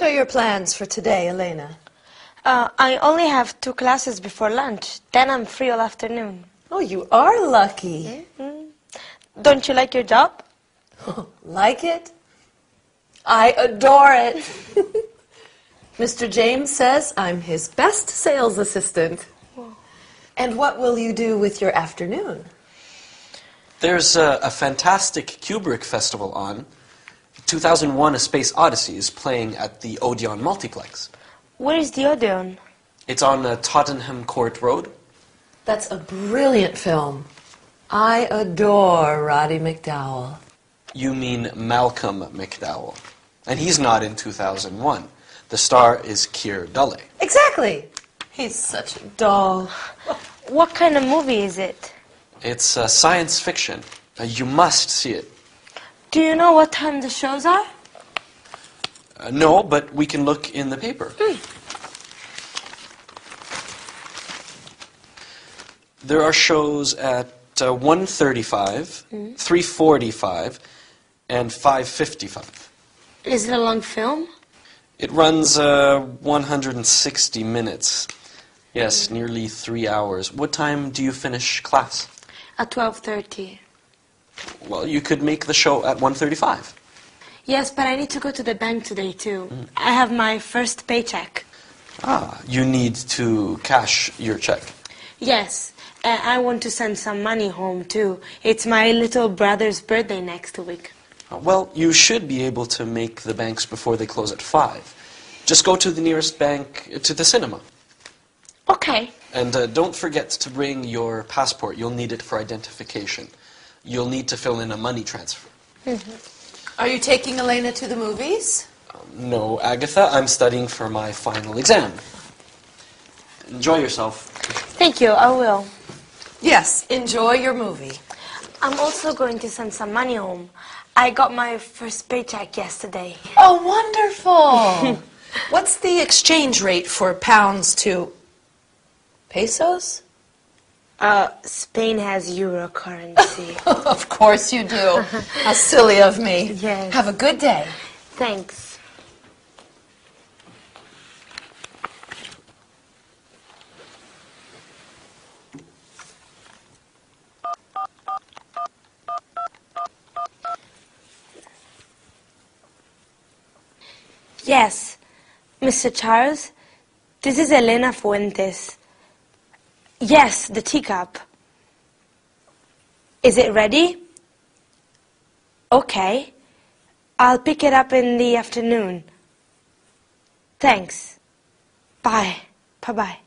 are your plans for today, Elena? I only have 2 classes before lunch. Then I'm free all afternoon. Oh, you are lucky. Don't you like your job? Like it? I adore it. Mr. James says I'm his best sales assistant. Whoa. And what will you do with your afternoon? There's a fantastic Kubrick festival on. 2001: A Space Odyssey is playing at the Odeon Multiplex. Where is the Odeon? It's on Tottenham Court Road. That's a brilliant film. I adore Roddy McDowall. You mean Malcolm McDowell. And he's not in 2001. The star is Keir Dullea. Exactly. He's such a doll. What kind of movie is it? It's science fiction. You must see it. Do you know what time the shows are? No, but we can look in the paper. There are shows at 1:35, 3:45, and 5:55. Is it a long film? It runs 160 minutes. Yes, nearly 3 hours. What time do you finish class? At 12:30. Well, you could make the show at 1:35. Yes, but I need to go to the bank today, too. I have my first paycheck. Ah, you need to cash your check. Yes, I want to send some money home, too. It's my little brother's birthday next week. Well, you should be able to make the banks before they close at 5. Just go to the nearest bank to the cinema. Okay. And don't forget to bring your passport. You'll need it for identification. You'll need to fill in a money transfer. Are you taking Elena to the movies? No, Agatha, I'm studying for my final exam. Enjoy yourself. Thank you, I will. Yes, enjoy your movie. I'm also going to send some money home. I got my first paycheck yesterday. Oh, wonderful. What's the exchange rate for pounds to pesos? Spain has euro currency. Of course you do. How silly of me. Yes. Have a good day. Thanks. Yes, Mr. Charles, this is Elena Fuentes. Yes, the teacup. Is it ready? Okay. I'll pick it up in the afternoon. Thanks. Bye. Bye-bye.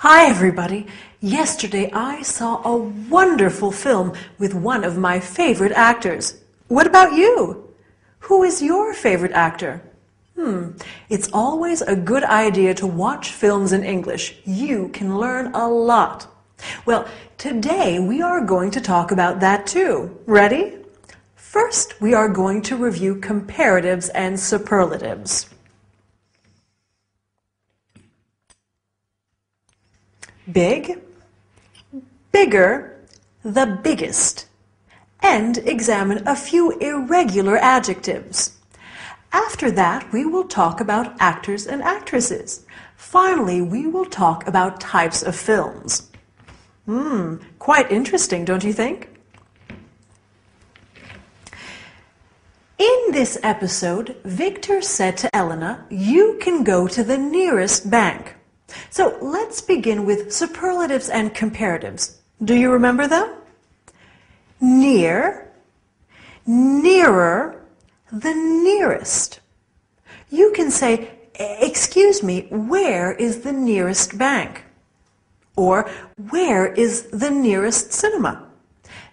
Hi everybody! Yesterday I saw a wonderful film with one of my favorite actors. What about you? Who is your favorite actor? It's always a good idea to watch films in English. You can learn a lot. Well, today we are going to talk about that too. Ready? First, we are going to review comparatives and superlatives. Big, bigger, the biggest, and examine a few irregular adjectives. After that, we will talk about actors and actresses. Finally, we will talk about types of films. Quite interesting, don't you think? In this episode, Victor said to Elena, "You can go to the nearest bank." So let's begin with superlatives and comparatives. Do you remember them? Near, nearer, the nearest. You can say, "Excuse me, where is the nearest bank?" Or, "Where is the nearest cinema?"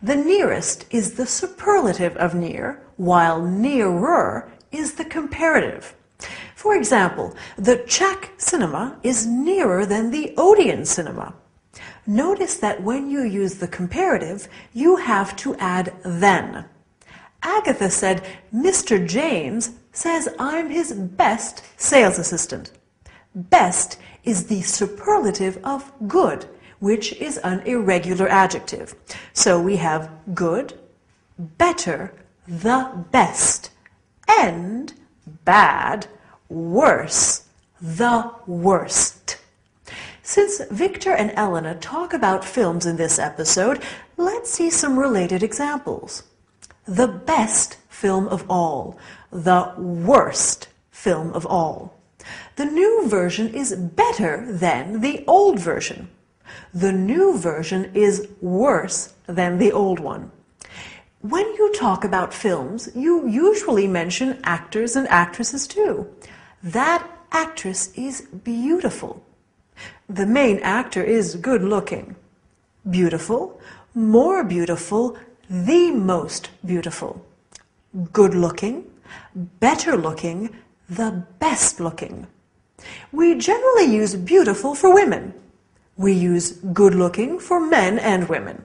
The nearest is the superlative of near, while nearer is the comparative. For example, the Czech cinema is nearer than the Odeon cinema. Notice that when you use the comparative, you have to add then. Agatha said, "Mr. James says I'm his best sales assistant." Best is the superlative of good, which is an irregular adjective. So we have good, better, the best, and bad, worse, the worst. Since Victor and Elena talk about films in this episode, let's see some related examples. The best film of all, the worst film of all. The new version is better than the old version. The new version is worse than the old one. When you talk about films, you usually mention actors and actresses too. That actress is beautiful. The main actor is good looking. Beautiful, more beautiful, the most beautiful. Good looking, better looking, the best looking. We generally use beautiful for women. We use good looking for men and women.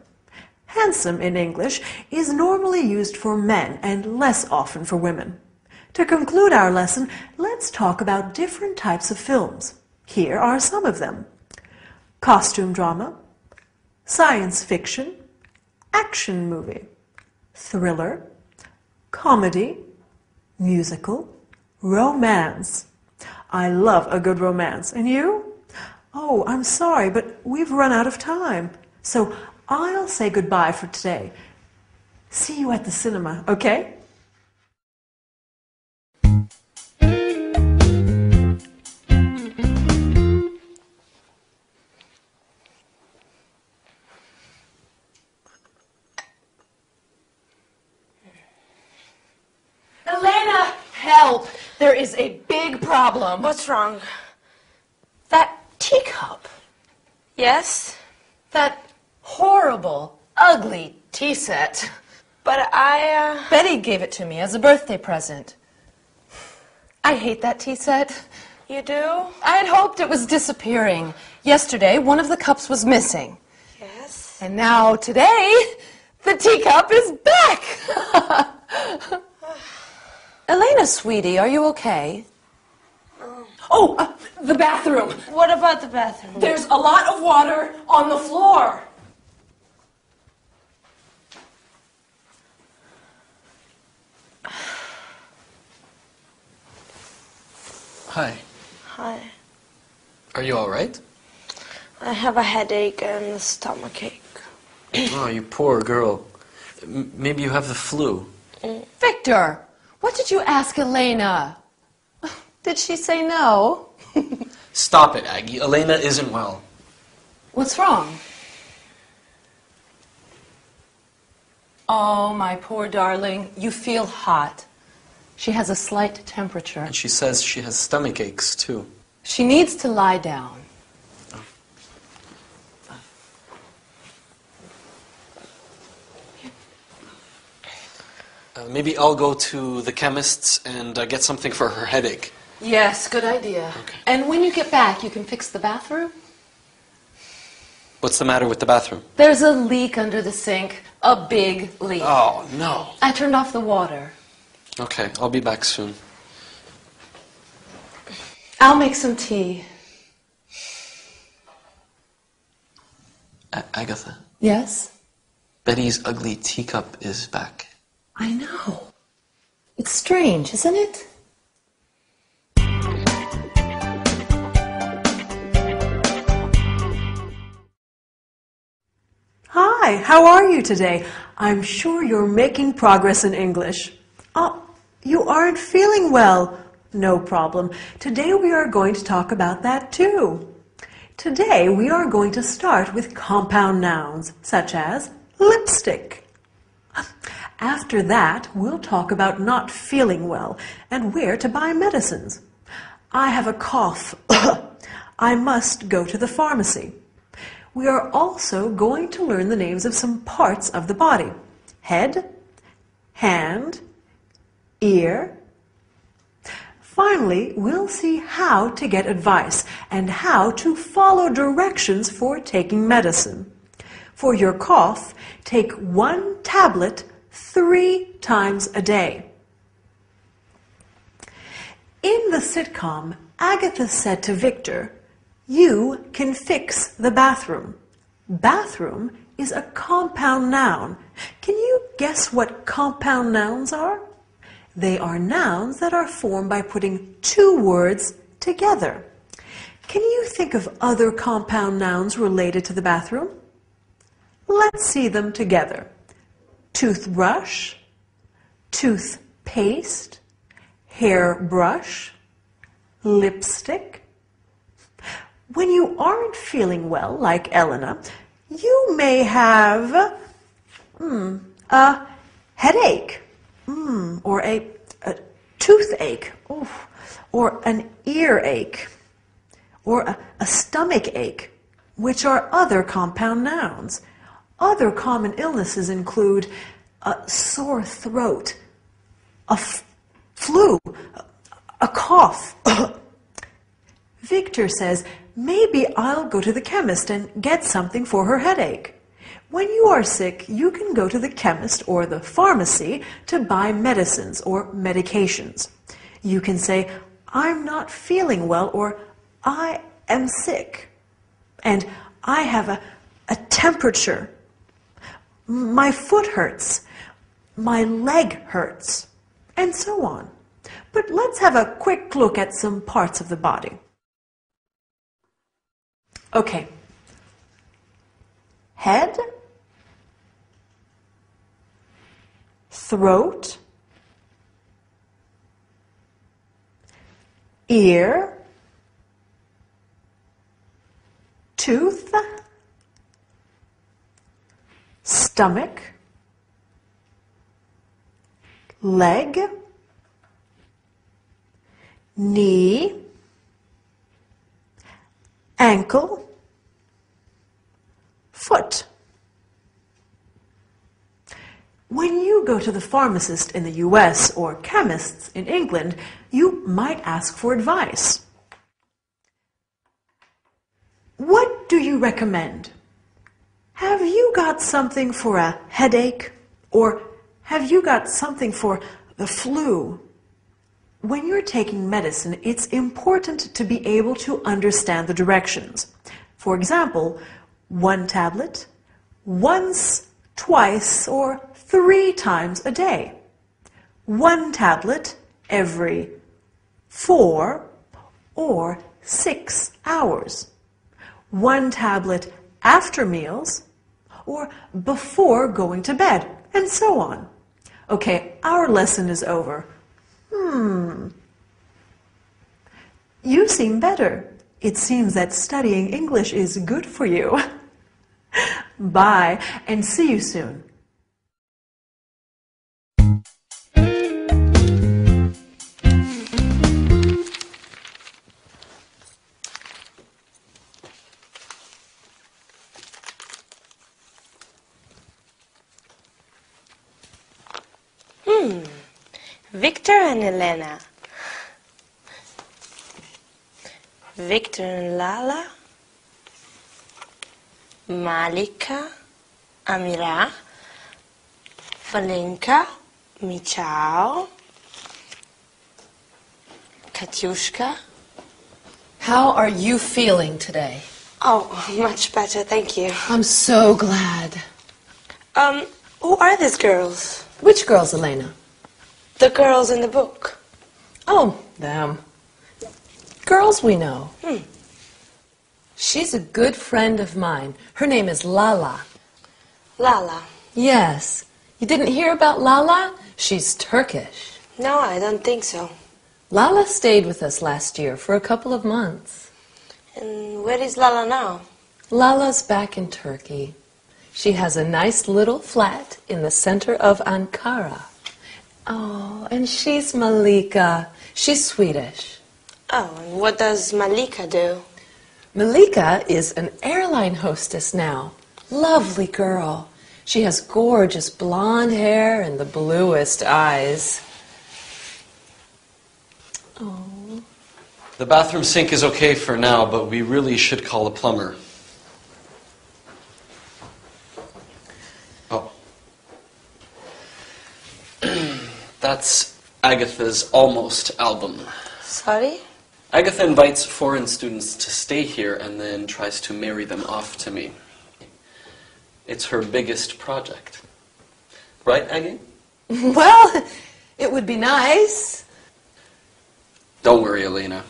Handsome in English is normally used for men and less often for women. To conclude our lesson, let's talk about different types of films. Here are some of them. Costume drama, science fiction, action movie, thriller, comedy, musical, romance. I love a good romance. And you? Oh, I'm sorry, but we've run out of time. So I'll say goodbye for today. See you at the cinema, okay? Elena, help! There is a big problem. What's wrong? That teacup. Yes? That horrible, ugly tea set. But Betty gave it to me as a birthday present. I hate that tea set. You do? I had hoped it was disappearing. Yesterday, one of the cups was missing. Yes. And now, today, the teacup is back! Elena, sweetie, are you okay? Oh, the bathroom. What about the bathroom? There's a lot of water on the floor. Hi. Hi. Are you all right? I have a headache and a stomachache. Oh, you poor girl. Maybe you have the flu. Victor, what did you ask Elena? Did she say no? Stop it, Aggie. Elena isn't well. What's wrong? Oh, my poor darling, you feel hot. She has a slight temperature. And she says she has stomach aches, too. She needs to lie down. Maybe I'll go to the chemist's and get something for her headache. Yes, good idea. Okay. And when you get back, you can fix the bathroom? What's the matter with the bathroom? There's a leak under the sink. A big leak. Oh, no. I turned off the water. Okay, I'll be back soon. I'll make some tea. Agatha, Yes? Betty's ugly teacup is back. I know. It's strange, isn't it? Hi, how are you today? I'm sure you're making progress in English. Oh, you aren't feeling well. No problem. Today we are going to talk about that too. Today we are going to start with compound nouns, such as lipstick. After that, we'll talk about not feeling well and where to buy medicines. I have a cough. I must go to the pharmacy. We are also going to learn the names of some parts of the body. Head, hand, ear. Finally, we'll see how to get advice and how to follow directions for taking medicine. For your cough, take 1 tablet 3 times a day. In the sitcom, Agatha said to Victor, "You can fix the bathroom." Bathroom is a compound noun. Can you guess what compound nouns are? They are nouns that are formed by putting two words together. Can you think of other compound nouns related to the bathroom? Let's see them together. Toothbrush, toothpaste, hairbrush, lipstick. When you aren't feeling well, like Elena, you may have a headache, or a toothache, or an earache, or a stomach ache, which are other compound nouns. Other common illnesses include a sore throat, a flu, a cough. Victor says, maybe I'll go to the chemist and get something for her headache. When you are sick, you can go to the chemist or the pharmacy to buy medicines or medications. You can say, I'm not feeling well, or I am sick, and I have a temperature. My foot hurts, my leg hurts, and so on. But let's have a quick look at some parts of the body. Okay. Head, throat, ear, tooth, stomach, leg, knee, ankle, foot. When you go to the pharmacist in the US or chemists in England, you might ask for advice. What do you recommend? Have you got something for a headache? Or have you got something for the flu? When you're taking medicine, it's important to be able to understand the directions. For example, 1 tablet, once, twice, or 3 times a day. 1 tablet every 4 or 6 hours. 1 tablet after meals or before going to bed, and so on. Okay, our lesson is over. You seem better. It seems that studying English is good for you. Bye, and see you soon. Victor and Elena. Victor and Lala. Malika, Amira, Valenka, Michał, Katyushka. How are you feeling today? Oh, much better, thank you. I'm so glad. Who are these girls? Which girls, Elena? The girls in the book. Oh, them. Girls we know. She's a good friend of mine. Her name is Lala. Lala. Yes. You didn't hear about Lala? She's Turkish. No, I don't think so. Lala stayed with us last year for a couple of months. And where is Lala now? Lala's back in Turkey. She has a nice little flat in the center of Ankara. Oh, and she's Malika. She's Swedish. Oh, and what does Malika do? Malika is an airline hostess now. Lovely girl. She has gorgeous blonde hair and the bluest eyes. Oh. The bathroom sink is okay for now, but we really should call a plumber. Oh. That's Agatha's almost album. Sorry? Agatha invites foreign students to stay here and then tries to marry them off to me. It's her biggest project. Right, Aggie? Well, it would be nice. Don't worry, Elena.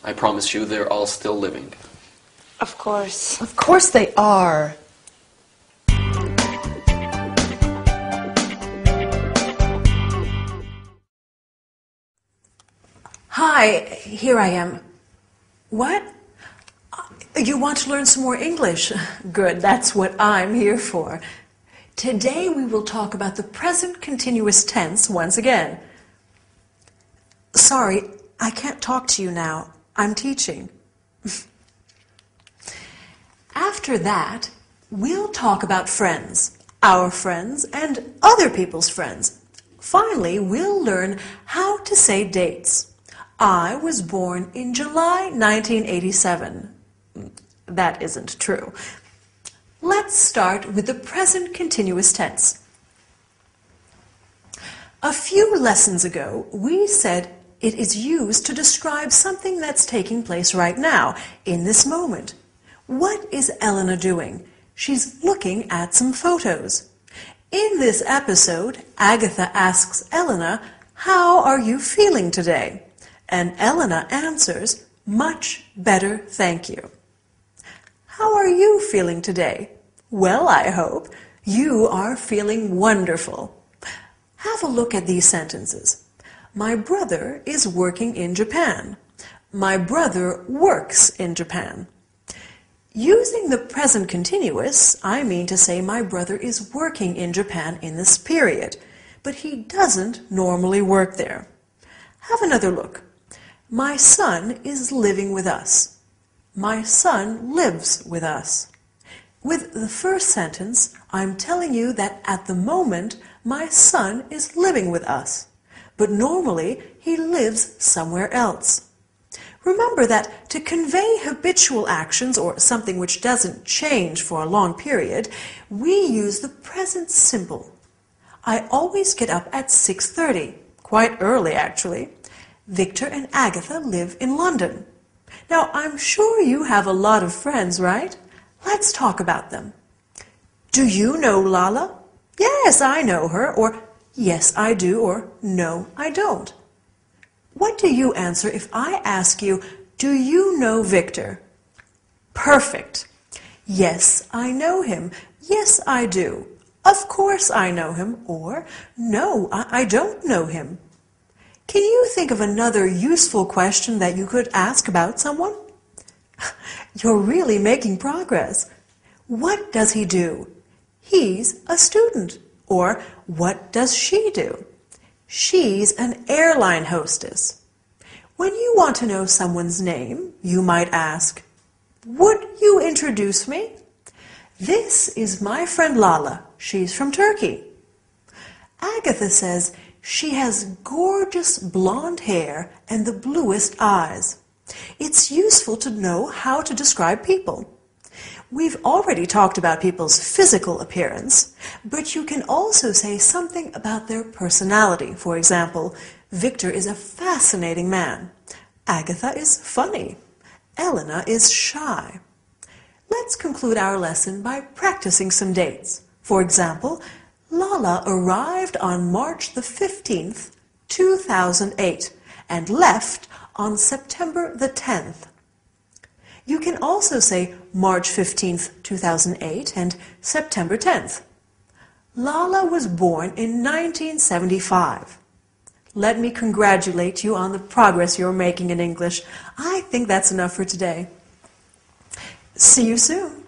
I promise you they're all still living. Of course. Of course they are. Hi, here I am. What? You want to learn some more English? Good, that's what I'm here for. Today we will talk about the present continuous tense once again. Sorry, I can't talk to you now. I'm teaching. After that, we'll talk about friends, our friends, and other people's friends. Finally, we'll learn how to say dates. I was born in July 1987. That isn't true. Let's start with the present continuous tense. A few lessons ago, we said it is used to describe something that's taking place right now, in this moment. What is Elena doing? She's looking at some photos. In this episode, Agatha asks Elena, "How are you feeling today?" And Elena answers, "Much better, thank you." How are you feeling today? Well, I hope you are feeling wonderful. Have a look at these sentences. My brother is working in Japan. My brother works in Japan. Using the present continuous, I mean to say my brother is working in Japan in this period, but he doesn't normally work there. Have another look. My son is living with us. My son lives with us. With the first sentence, I'm telling you that at the moment, my son is living with us, but normally he lives somewhere else. Remember that to convey habitual actions or something which doesn't change for a long period, we use the present simple. I always get up at 6:30, quite early actually. Victor and Agatha live in London. Now, I'm sure you have a lot of friends, right? Let's talk about them. Do you know Lala? Yes, I know her, or yes, I do, or no, I don't. What do you answer if I ask you, do you know Victor? Perfect. Yes, I know him. Yes, I do. Of course I know him, or no, I don't know him. Can you think of another useful question that you could ask about someone? You're really making progress. What does he do? He's a student. Or what does she do? She's an airline hostess. When you want to know someone's name, you might ask, would you introduce me? This is my friend Lala. She's from Turkey. Agatha says she has gorgeous blonde hair and the bluest eyes. It's useful to know how to describe people. We've already talked about people's physical appearance, but you can also say something about their personality. For example, Victor is a fascinating man. Agatha is funny. Elena is shy. Let's conclude our lesson by practicing some dates. For example, Lala arrived on March the 15th, 2008, and left on September the 10th. You can also say March 15th, 2008 and September 10th. Lala was born in 1975. Let me congratulate you on the progress you're making in English. I think that's enough for today. See you soon.